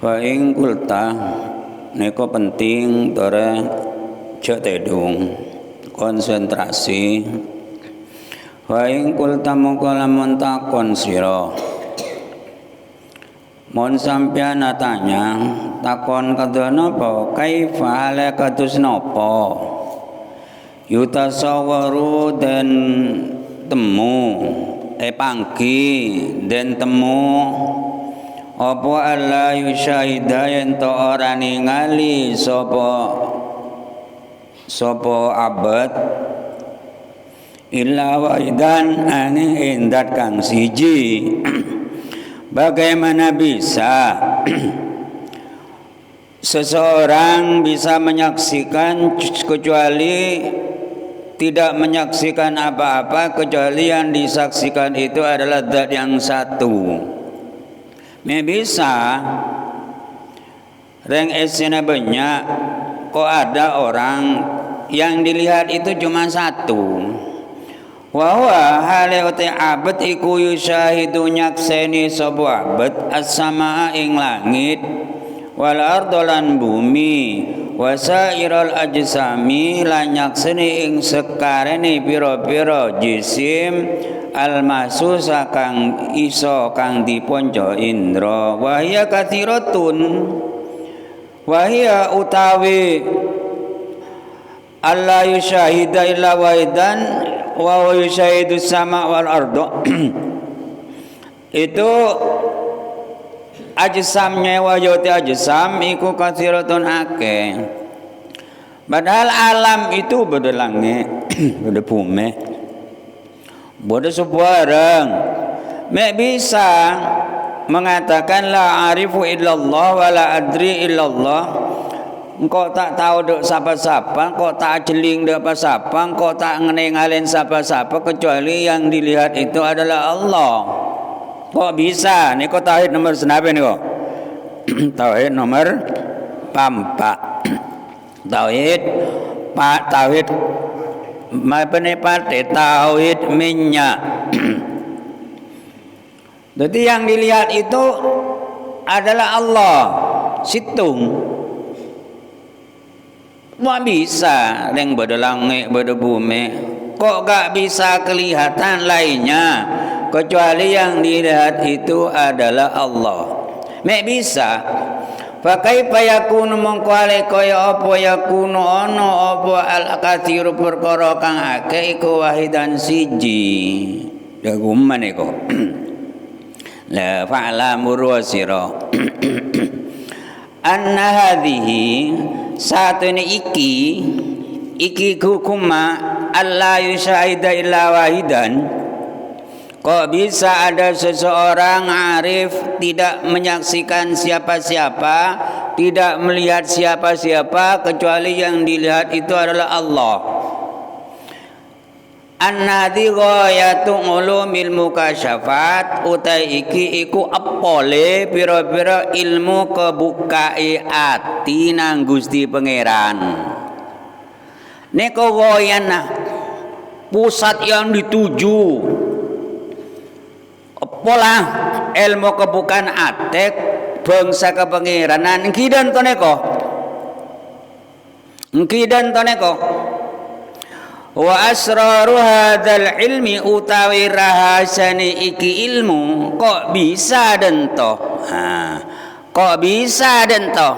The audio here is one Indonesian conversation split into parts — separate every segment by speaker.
Speaker 1: Wa ing kulta neko penting tore cek tedung konsentrasi. Wa ing kulta mongko lamun takon sira mon sampeyan tanya takon kadana apa kaifa ala kados napa yutasawwaru dan temu panggi dan temu apa alla yusyahida yen to ora ningali sapa abad illa waidan ane endat kang siji. Bagaimana bisa seseorang bisa menyaksikan kecuali tidak menyaksikan apa-apa kecuali yang disaksikan itu adalah zat yang satu. Bisa reng esena banyak kok ada orang yang dilihat itu cuma satu. Wa hale uti abad iku yusyahidu nyakseni sapa abad as-samaa ing langit wal ardo lan bumi wa sairul ajsami lan nyakseni ing sekarene pira-pira jisim al-mahsusa kang iso kang diponco indra wa hiya kathiratun wa hiya utawi alla yusyahida illa waidan wa yusyahidu sama wal ardo itu ajsamnya wa yoti ajsam iku kathiratun akeh. Padahal alam itu beda langit beda bumi beda sebarang. Mek bisa mengatakan la arifu illallah wa la adri illallah. Engkau tak tahu dek siapa-siapa, engkau tak jeling dek apa-siapa, engkau tak ngenengalin siapa-siapa kecuali yang dilihat itu adalah Allah. Kok bisa? Ini kok tauhid nomor senape nih kok? Tauhid nomor pampak. Tauhid apa nih pate? Tauhid minyak. Jadi yang dilihat itu adalah Allah. Situng. Wah bisa reng beda langit beda bumi kok gak bisa kelihatan lainnya kecuali yang dilihat itu adalah Allah. Mek bisa pakai payakunu mengkuali kaya apa yakunu ono apa al-kathiru perkara kang akeh iku wahidan siji daguman iku la fa'lamu rusira anna hadhihi satu ini iki hukuma alla yusyahida illa wahidan. Kok bisa ada seseorang arif tidak menyaksikan siapa-siapa, tidak melihat siapa-siapa kecuali yang dilihat itu adalah Allah. Annadhi ghayatu ulumil mukasyafat utai iki iku apole pira-pira ilmu kebukai ati nang Gusti Pangeran. Neko ghayana pusat yang dituju apalah ilmu kebukaan atek bangsa kepangeranan engkidan to neko wa asraru hadzal ilmi utawi rahasane iki ilmu kok bisa dento kok bisa dento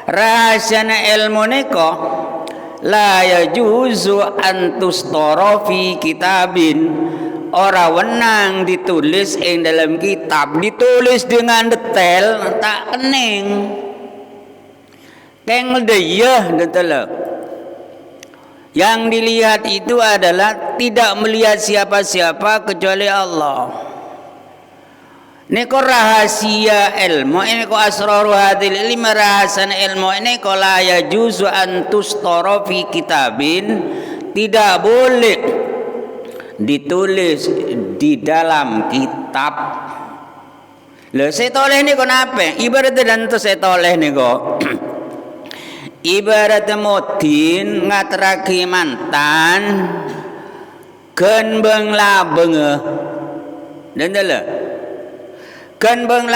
Speaker 1: rahasane ilmu neko la yajuzu antustara fi kitabin ora wenang ditulis ing dalam kitab ditulis dengan detail tak kening keng ledeyeh detail. Yang dilihat itu adalah tidak melihat siapa-siapa kecuali Allah. Ini kok rahasia ilmu, ini kok asraru hadil ilmi rahasan ilmu, ini kok la yajuzu an tustara fi kitabin, tidak boleh ditulis di dalam kitab. Lho saya toleh ini kok napa? Ibaratnya dan tu saya toleh ini kok. Ibarat modin ngatraki mantan ken beng labeng dan dala kan bang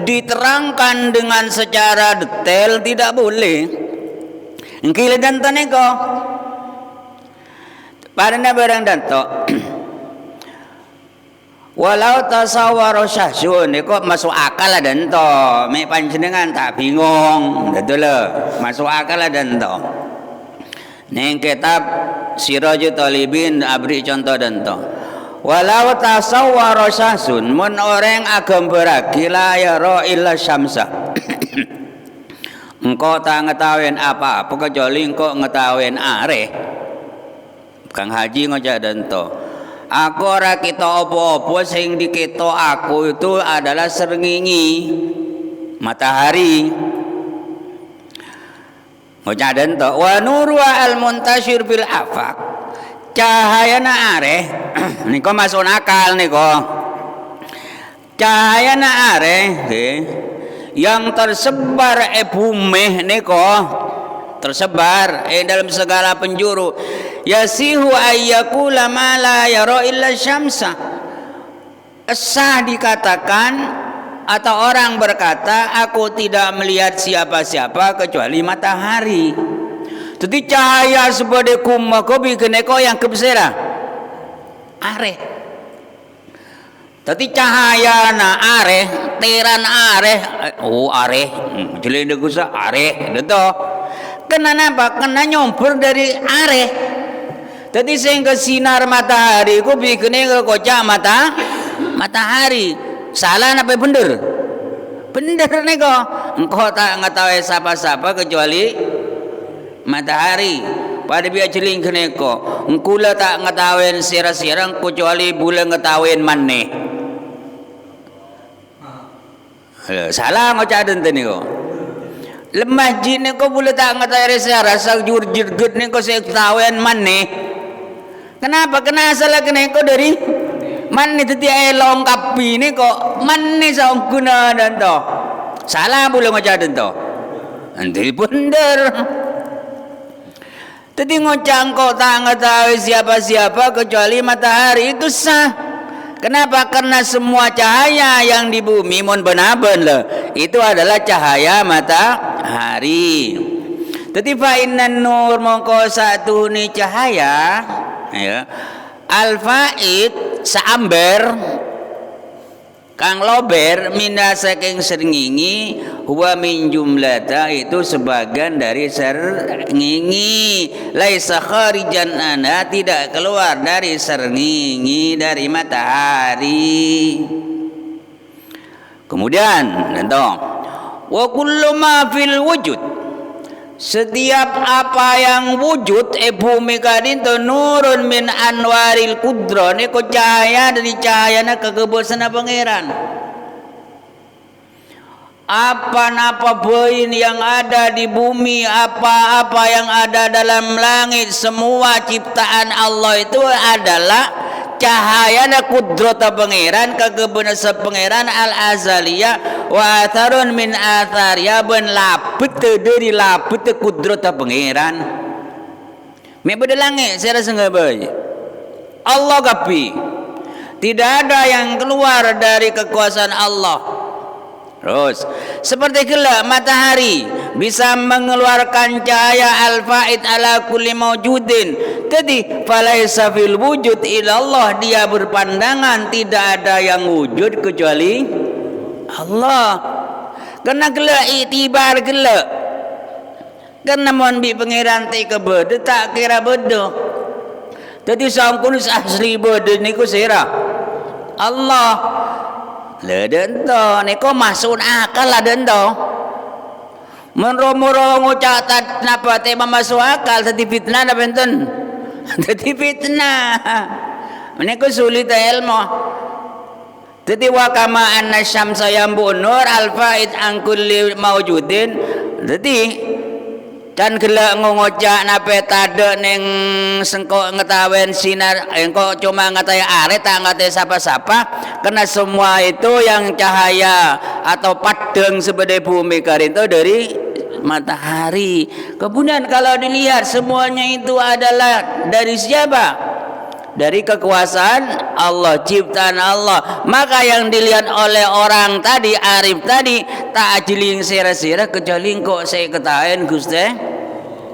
Speaker 1: diterangkan dengan secara detail tidak boleh. Engkile danto neko padana barang danto walau tasawwara syahsun neko masuk akal danto me panjenengan tak bingung betul masuk akal danto ning kitab Sirajul Talibin abri contoh danto walau tasawwara syahsun mun orang agam beragi la yara illa syamsa engkau tak ngetahuin apa-apa kecuali engkau ngetahuin areh. Kang Haji ngajak danto aku ora kita apa-apa sing dikito aku itu adalah srengenge matahari. Ngajak danto wa nuru al muntashir fil afaq cahayana areh niko masuk akal niko cahayana areh yang tersebar bumi niko tersebar dalam segala penjuru yasihu ayyakula ma la yara illa syamsa sah dikatakan atau orang berkata aku tidak melihat siapa-siapa kecuali matahari. Jadi cahaya sebagai kumako bikin eko yang kebesera areh. Tapi cahaya na areh, teran areh, areh, jelek degusa areh, itu. Kenapa? Kena nyompor dari areh. Jadi sehingga sinar matahari, ku bikinnya kocak matahari. Salah apa bener? Bener nih kok. Engkau tak ngetahui siapa-siapa kecuali matahari. Pada biar jeling keneko, engkau tak ngetahuin sirang-sirang kecuali bulan ngetahuin maneh. Salah ngocak dente niko. Lemah jin niko boleh tak ngetahui rasa jurjirgut niko saya ketahuan maneh. Kenapa? Kena salah keneko dari maneh tadi elong kapi niko maneh saung guna danto. Salah boleh ngocak dente. Nanti bener. Tadi ngocak kau tak ngetahui siapa-siapa kecuali matahari itu sah. Kenapa? Karena semua cahaya yang di bumi mon benaben lah itu adalah cahaya matahari. Jadi fa innan nur mongko satu ni cahaya ya al faid saamber kang lober minda saking srengenge huwa min jumlata itu sebagian dari srengenge laisa kharijan ana tidak keluar dari srengenge dari matahari. Kemudian tentang wa kullu ma fil wujud setiap apa yang wujud bumi kadin tu nurun min anwaril kudra ni ko cahaya dari cahayana kegebesan pangeran. Apa-apa bain yang ada di bumi, apa-apa yang ada dalam langit, semua ciptaan Allah itu adalah cahayana kudrata pangeran kegebesan pangeran al-azaliyah wa atharun min athariya ben lapet dari lapet kudrata pangeran. Me beda langit saya rasa ngabai. Allah kapi. Tidak ada yang keluar dari kekuasaan Allah. Terus seperti gelap matahari bisa mengeluarkan cahaya al-faid ala kulli mawjudin. Jadi falaisa fil wujud ilallah, dia berpandangan tidak ada yang wujud kecuali Allah. Karena gelap itibar gelap. Karena mohon bi pangeran te bede tak kira bede. Jadi sampun asli bede niku sira Allah. Le dento niko masuk akal lah dento. Menromo-romo catat napa tema masuk akal tadi fitnah apa enten? Tadi fitnah. Meniko sulit ilmu. Tadi wakama anna syamsa yambu nur al-faid an kulli mawjudin. Tadi kan gelak ngocak nape tade neng sengko ngetawen sinar engko cuma ngatai are tak ngatai siapa-siapa karena semua itu yang cahaya atau padeng sebagai bumi karinto dari matahari. Kemudian kalau dilihat semuanya itu adalah dari siapa? dari kekuasaan Allah, ciptaan Allah. Maka yang dilihat oleh orang tadi, arif tadi, tak ajiling sira-sira kecuali kok saya ketahuan Gusti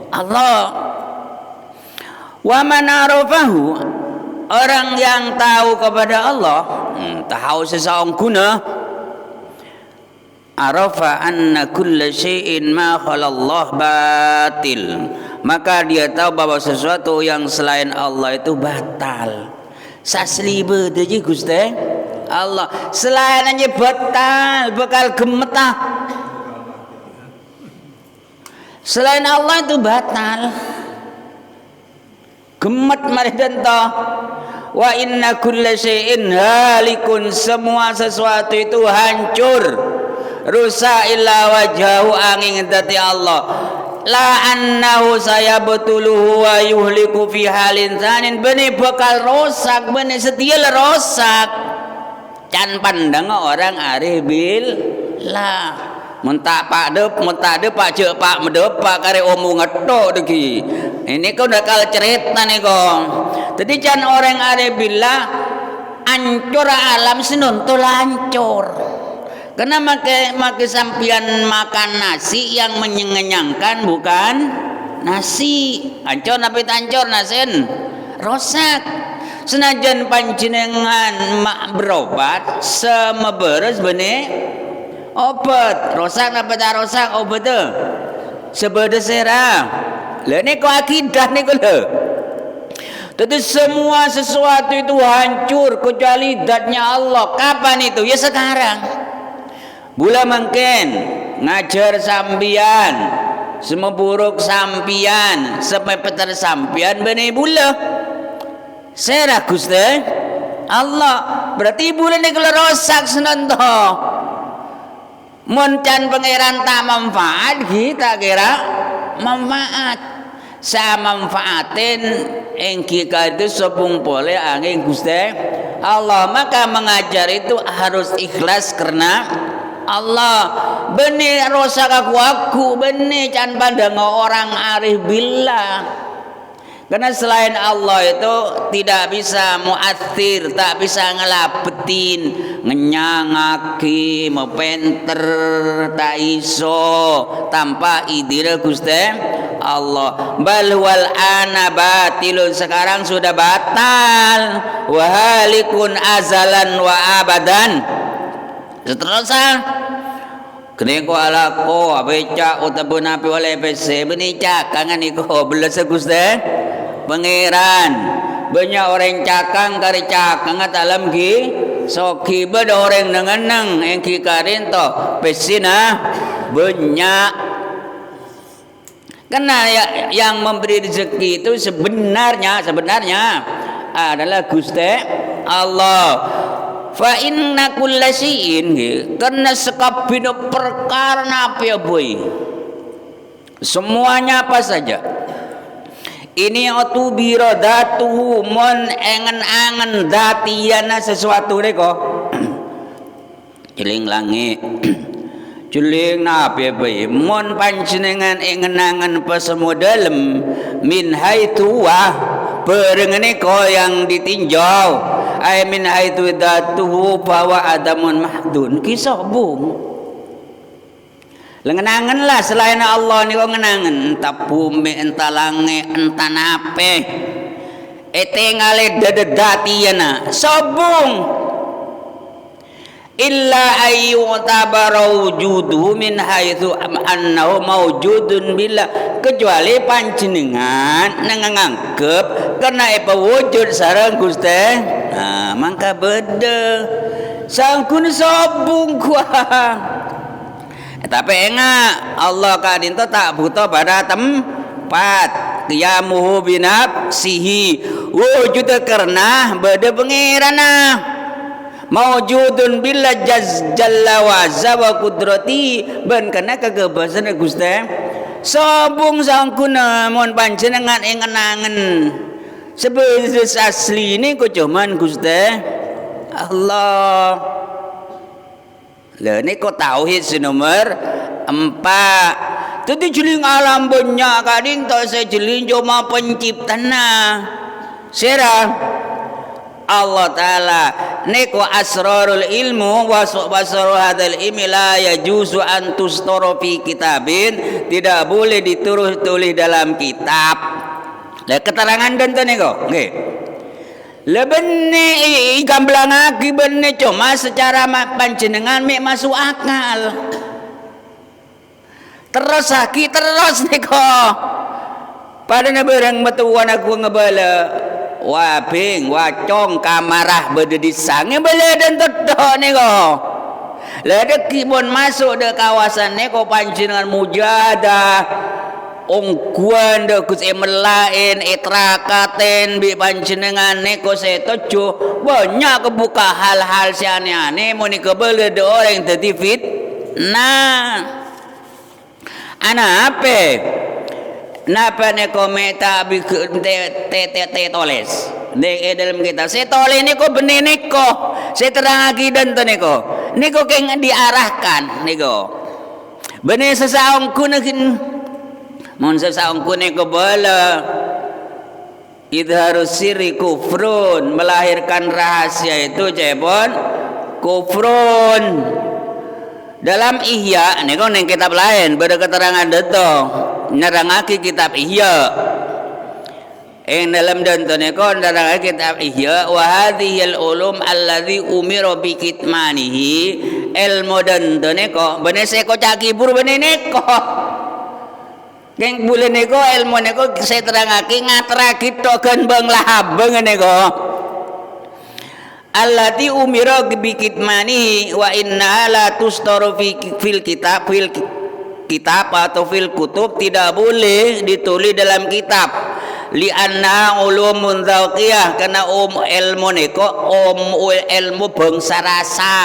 Speaker 1: Allah. Wa man arafahu, orang yang tahu kepada Allah, tahu seseorang guna, arafa anna kulla syai'in ma khalallah batil, maka dia tahu bahwa sesuatu yang selain Allah itu batal. Sasli betul Gusti Allah, selain aja batal, bakal gemetah. Selain Allah itu batal, gemet mari dento. Wa inna kulla syai'in halikun, semua sesuatu itu hancur, rusak illa wajahu, angin dati Allah. La annahu sayabtuluhu wa yuhliku fi halin tsanin, benih bakal rosak, benih setial rosak. Can pandang orang arif billah. Mentak pak dep pak cek pak medep pak kare omong ngetok deki. Ini kau udah kal cerita nih kau. Jadi can orang arif billah ancur alam senuntul hancur. Karena make sampian makan nasi yang mengenyangkan bukan nasi. Ancur napi tancur nasen rosak. Senajan panjenengan mak berobat semeberes benih obat rosak napa tak rosak obat tu sebeda serah. Lah ni kau akidah ni kau le. Jadi semua sesuatu itu hancur kecuali zatnya Allah. Kapan itu? Ya sekarang. Bula mungkin ngajar sampian, semua buruk sampian, sampai petar sampian benih bula. Serah Gusti Allah, berarti bulan ni kalau rosak senonto. Mun can pangeran tak manfaat, kita kira manfaat. Sa manfaatin engkika itu sepung pole angin Gusti Allah. Maka mengajar itu harus ikhlas karena Allah. Benih rosak aku benih can pandang orang arif billah. Karena selain Allah itu tidak bisa muathir, tak bisa ngelapetin, ngenyangaki, mepenter, tak iso tanpa idira Gusti Allah. Bal wal ana batilun, sekarang sudah batal, wahalikun azalan wa abadan. Seterusnya kene ko ala ko abeca utabun api oleh PC benica kangen iko belas Gusti pangeran. Banyak orang cakang kari cakang at alam ki soki beda orang nengeneng yang ki karin to pesina banyak. Karena yang memberi rezeki itu sebenarnya adalah Gusti Allah. Fa inna kulla syai'in, karena sekabina perkara apa ya boy, semuanya apa saja ini atu biradatuhu mon engen-angen datiana sesuatu reko jeling langi jeling napi boy mon panjenengan engen-angen pasemu dalem min haitu wah berengene ko yang ditinjau ay min haitu datuhu bahwa adamun mahdun kisah bung lengenangan lah selain Allah ni kau ngenangan entah bumi entah langit entah nape ngale dadadati yana sobung illa ayu tabarau judu min haitsu annahu maujudun billah, kecuali panjenengan nanganggep karena apa wujud sareng Gusti. Nah mangka beda sangkun sobung kuah. Tapi enggak Allah kadinto tak butuh pada tempat qiyamuhu binafsihi wujud karena beda pengirana maujudun billah jalla wa zawa kudrati ben kana kegebasan Gusti sobung sangkuna mun panjenengan engenangen sebes asli ini ku cuman Gusti Allah. Lah ni kau tauhid nomor 4. Tadi jeling alam banyak kadin tak saya jeling cuma penciptana. Serah Allah Ta'ala neko asrarul ilmu wasru hadal ilmi la yajuzu an tustara fi kitabin, tidak boleh ditulis dalam kitab. Lah keterangan dan neko nggih lebene gamblang aki bene cuma secara panjenengan mek masuk akal. Terus aki terus neko pada bareng metuan aku ngebala wabing wacong kamarah bede disange bala dan tedok neko lada kibon masuk de kawasan neko panjenengan mujadah ongguan de kus emelain etrakaten bi panjenengan neko setojo banyak kebuka hal-hal si aneh-aneh mau nikebala de orang tadi fit nah anak apa napa neko meta bi te toles de dalam kita saya tole neko benih neko saya terang lagi dan to neko keng diarahkan neko benih sesaongku nekin mon sesaongku neko bala idharus sirri kufrun melahirkan rahasia itu cepon kufrun dalam Ihya neko neng kitab lain beda keterangan deto nerangake kitab Ihya dalam danto neko nerangake kitab Ihya wa hadhil ulum alladhi umira bi kitmanihi ilmu danto neko bene seko cakibur bene neko keng bulan neko ilmu neko saya terangake ngatraki token bang lahabeng neko allati umira bi kitmanihi wa inna la tustaru fil kitab atau fil kutub, tidak boleh ditulis dalam kitab li anna ulumun dzauqiyah karena ilmu neko ilmu bangsa rasa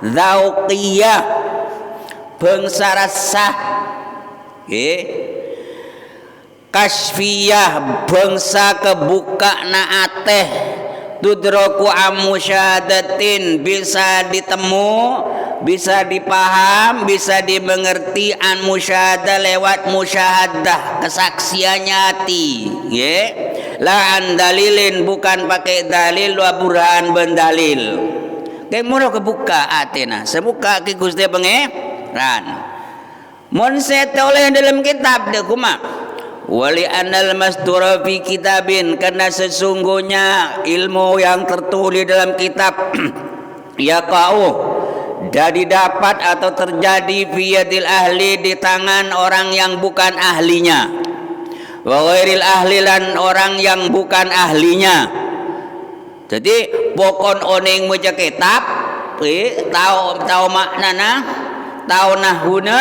Speaker 1: dzauqiyah bangsa rasa kasfiyah bangsa kebuka naateh tudraku amusyadatin bisa ditemu bisa dipaham bisa dimengerti an musyahadah lewat musyahadah kesaksiannya hati la an dalilin bukan pakai dalil wa burhan bendalil kayak mula kebuka atena sebuka ki Gusti Pangeran mun oleh dalam kitab de kuma wali anal mastura fi kitabin karena sesungguhnya ilmu yang tertulis dalam kitab ya kau jadi dapat atau terjadi fiyadil ahli di tangan orang yang bukan ahlinya wa ghairil ahli lan orang yang bukan ahlinya. Jadi pokon oneng maca kitab tahu maknana tahu nahuna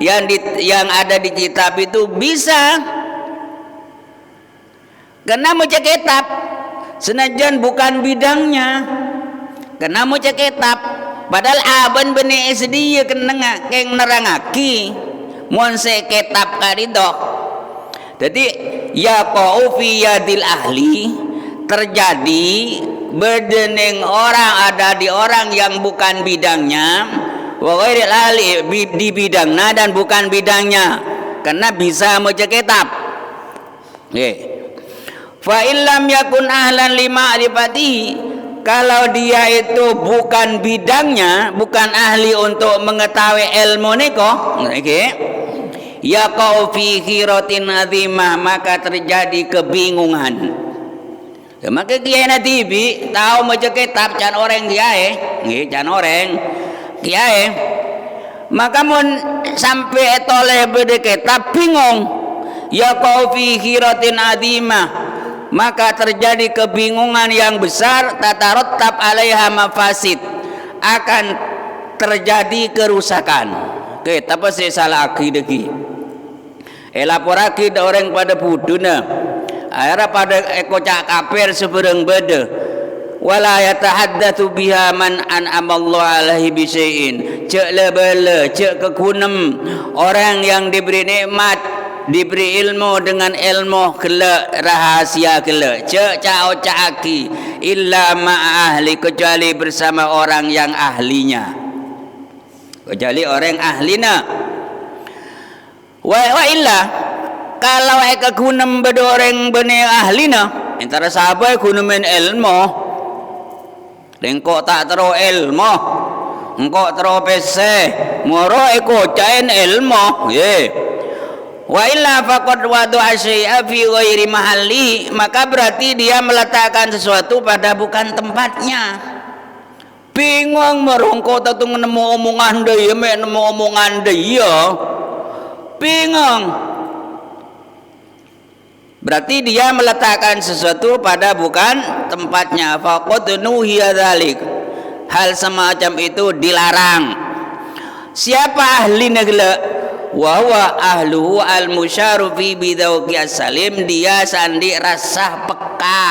Speaker 1: yang ada di kitab itu bisa karena maca kitab senajan bukan bidangnya karena maca kitab padahal aban beni SD kenenga keng nerangaki mun se kitab karido jadi ya qau fi yadil ahli terjadi bedeneng orang ada di orang yang bukan bidangnya wa ghairil ahli di bidangna dan bukan bidangnya karena bisa maca kitab fa illam yakun ahlan lima ma'rifatihi kalau dia itu bukan bidangnya, bukan ahli untuk mengetahui ilmu niko, ya kau fi khiratin azimah maka terjadi kebingungan. Maka kiai natibi tahu maca kitab can orang kiai, can orang kiai. Maka mun sampai toleh bede kitab bingung, ya kau fi khiratin azimah. Maka terjadi kebingungan yang besar tatarattab alaiha mafasid akan terjadi kerusakan. Kita pasti salah akidah ki. Laporaki da orang pada buduna. Akhirnya pada kocak kafir seberang beda. Wala yatahaddatsu biha man an'amallahu alaihi bisyai'in. Cek lebele, cek kekunem orang yang diberi nikmat diberi ilmu dengan ilmu kelak rahasia kelak cek cao caki illa ma ahli kecuali bersama orang yang ahlinya kecuali orang ahlina wa illa kalau eka kunem bedoreng bene ahlina antara sahabat kunemen ilmu Engko tak tero ilmu, engko tero pese, moro eko cain ilmu, ye. Wa illa faqad wada'a syai'a fi ghairi mahalli, maka berarti dia meletakkan sesuatu pada bukan tempatnya. Bingung merongko tatu nemu omongan deui, nemu omongan deui ya. Bingung. Berarti dia meletakkan sesuatu pada bukan tempatnya. Faqad nuhiya dzalik. Hal semacam itu dilarang. Siapa ahli negla? Wa huwa ahluhu al-musyaru fi bidauqi as-salim, dia sandi rasa peka.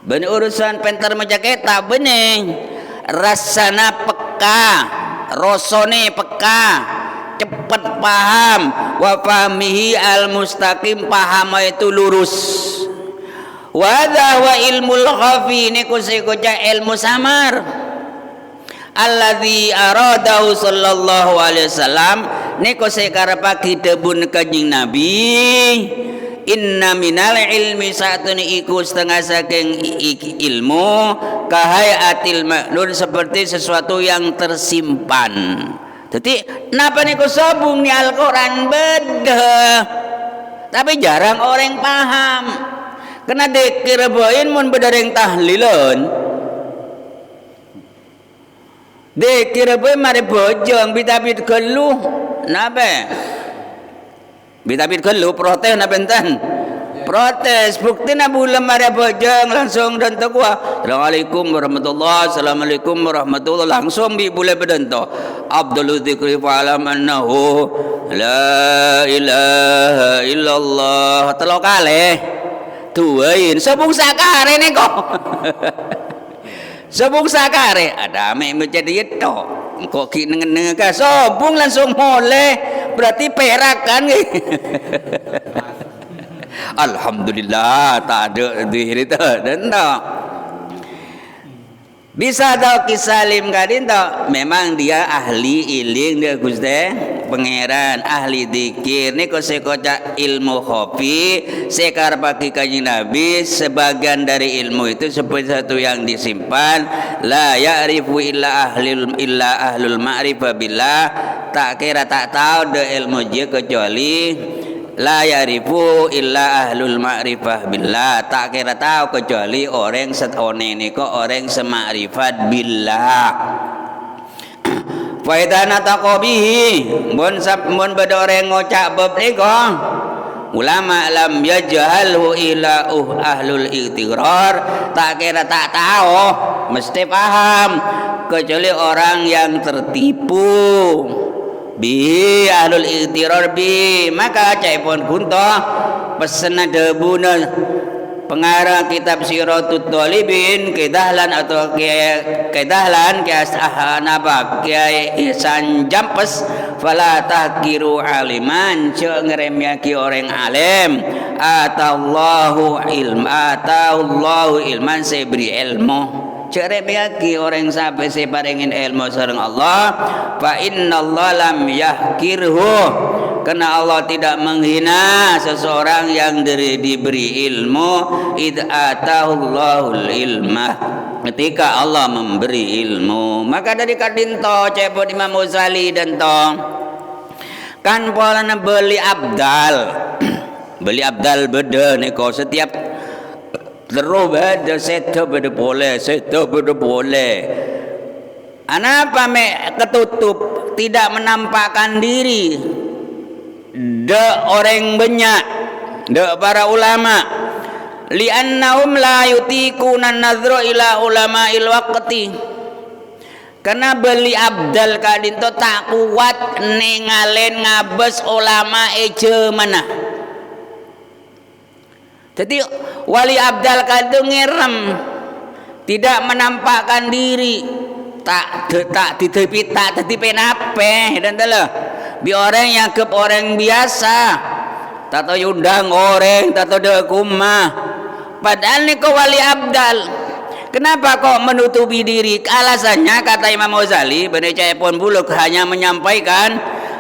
Speaker 1: Benih urusan pentar majaketa benih rasana peka, rosone peka, cepat paham. Wa fahmihi al-mustaqim, paham itu lurus. Wa hadza wa ilmul khafi, niku sekoca ilmu samar. Alladzi aradahu sallallahu alaihi wasallam, niku sekarepake debun kanjing Nabi. Inna minal ilmi, satuni iku setengah saking ilmu, kahayatil maknun, seperti sesuatu yang tersimpan. Jadi napa niku sobung ni Al-Quran beda, tapi jarang orang paham. Kena dikirain mun bedareng tahlilun, dikirain mari bojong bitabit geluh, napa? Bitabit geluh protes napa enten? Protes, bukti na bulan mari bojong langsung dan takwa. Assalamualaikum warahmatullahi, assalamualaikum warahmatullahi, langsung bi boleh bedento. Abdul dzikri fa'alam annahu la ilaha illallah. Telo kalih duain sebung sakare nego. Sebung sakare ada ame menjadi itu. Kok ki nengka sobung langsung boleh, berarti perak kan. Alhamdulillah tak ada diri tu dan tak bisa tahu kisalim kadin tak, memang dia ahli iling dia Gusti pangeran, ahli zikir ni ko sekocak ilmu khafi sekar bagi kanjeng Nabi. Sebagian dari ilmu itu seperti satu yang disimpan, la ya'rifu illa ahlul ma'rifah billah, tak kira tak tahu de ilmu dia kecuali la ya'rifu illa ahlul ma'rifah billah, tak kira tahu kecuali orang setone niko orang semakrifat billah. Fa idza nataqa bihi, mun beda orang ngocak bab niko, ulama lam yajhalhu ila ahlul ightirar, tak kira tak tahu, mesti paham kecuali orang yang tertipu. Bi ahlul ightirar bi, maka caipun kunto pesena debuna pengarang kitab Siratul Talibin Kedahlan atau Kedahlan napa Kiai Ihsan Jampes, fala tahkiru aliman, cek ngeremyaki orang alim, atallahu ilman, saya beri ilmu. Cek remyaki orang sampai saya paringin ilmu sareng Allah. Fa innallaha lam yahkirhu, karena Allah tidak menghina seseorang yang diberi ilmu. Id atahullahul ilma, ketika Allah memberi ilmu. Maka dari kadinto cepot Imam Ghazali dan to kan polana beli abdal beli abdal beda niko setiap terus beda seto beda boleh. Anapa me ketutup tidak menampakkan diri de orang banyak de para ulama, li'annahum la yutiquna an-nadhra ila ulama'il waqti, karena beli abdal kadinto tak kuat ningalen ngabes ulama eje mana. Jadi wali abdal kadung ngerem, tidak menampakkan diri, tak ditepi tak tetipe nape dan telah bi orang yang ke orang biasa, tato yundang orang, tato de kumah, padahal ni ko wali abdal. Kenapa kok menutupi diri? Alasannya kata Imam Ghazali, benar pun buluk hanya menyampaikan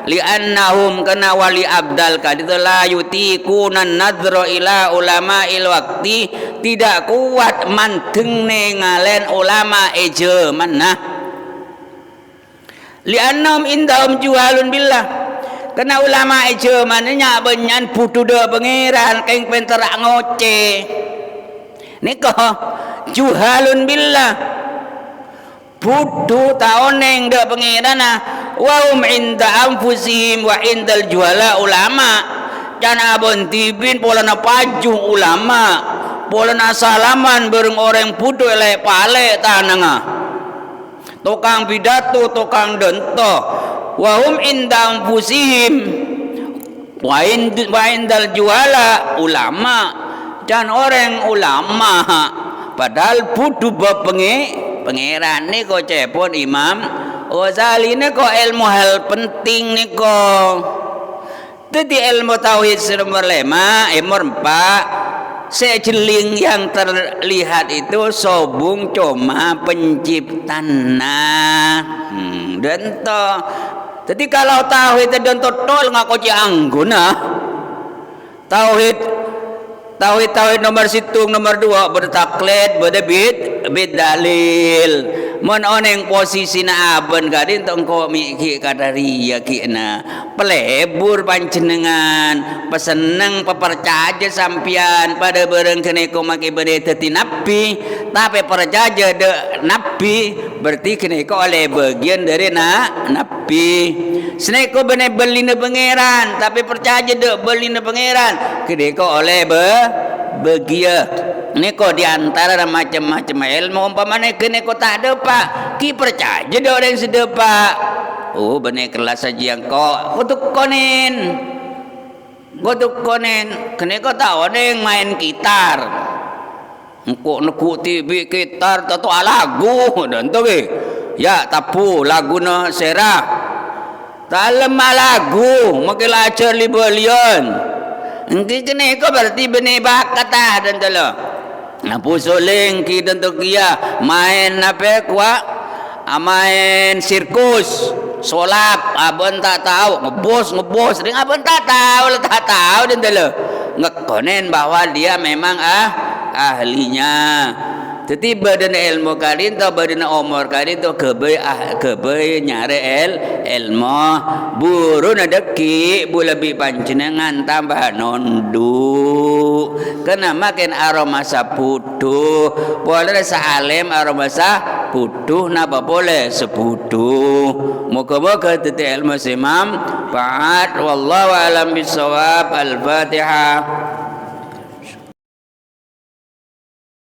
Speaker 1: li'annahum kana wali abdal kadito la yutikuna nadra ila ulama il waqti tidak kuat manteng ngalen ulama eje manah li'annahum indahum juhalun billah kena ulama eje mananya benyan putu de pangeran keng penterak ngoce niko juhalun billah putu taoneng de pangeran wa hum inda anfusihim wa indal juhala ulama jana abon tibin pola na paju ulama pola na salaman bareng orang putu ele pale tananga tukang pidato tukang dento wa hum inda anfusihim wa indal juhala ulama dan orang ulama padahal putu pangeran ni ko cepon Imam Ghazali ni ko ilmu hal penting ni ko tadi ilmu tauhid nomor 5 nomor 4 sejeling yang terlihat itu sobung cuma penciptana dan to jadi kalau tauhid dan totol ngaku angguna tauhid nomor situng nomor 2 bertaklid bid dalil mon oneng posisi na aben gadin tongko miki kadari yakina pelebur panjenengan peseneng pepercaja sampian pada bareng kene ko make bade teti nabi tapi percaja de nabi berarti kene ko oleh bagian dari nabi seneko bene belina pangeran tapi percaja de belina pangeran kene ko oleh bagian ini kok diantara macam-macam ilmu umpamanya kene kok tak ada pak ki percaya ada orang yang sedih pak oh benar kelas saja yang kok kutuk konen kene kok tahu ada yang main gitar engkau nekuk TV gitar atau lagu dan tu ya tapu lagu no serah dalam lagu makin ajar libelion engki kene kok berarti benar bakat dan tu lo napu soling ki tentu kia main apa kuat main sirkus solap abon tak tahu ngebos dengan abon tak tahu dan dulu ngekonen bahwa dia memang ahlinya jadi badan ilmu kadin atau badan umur kadin tu kebe nyare ilmu burun ada ki lebih panjenengan tambah nondu kena makin aroma saputuh boleh saalim aroma saputuh napa boleh seputuh moga-moga tete ilmu simam Fa'ad wallahu alam bisawab al-Fatihah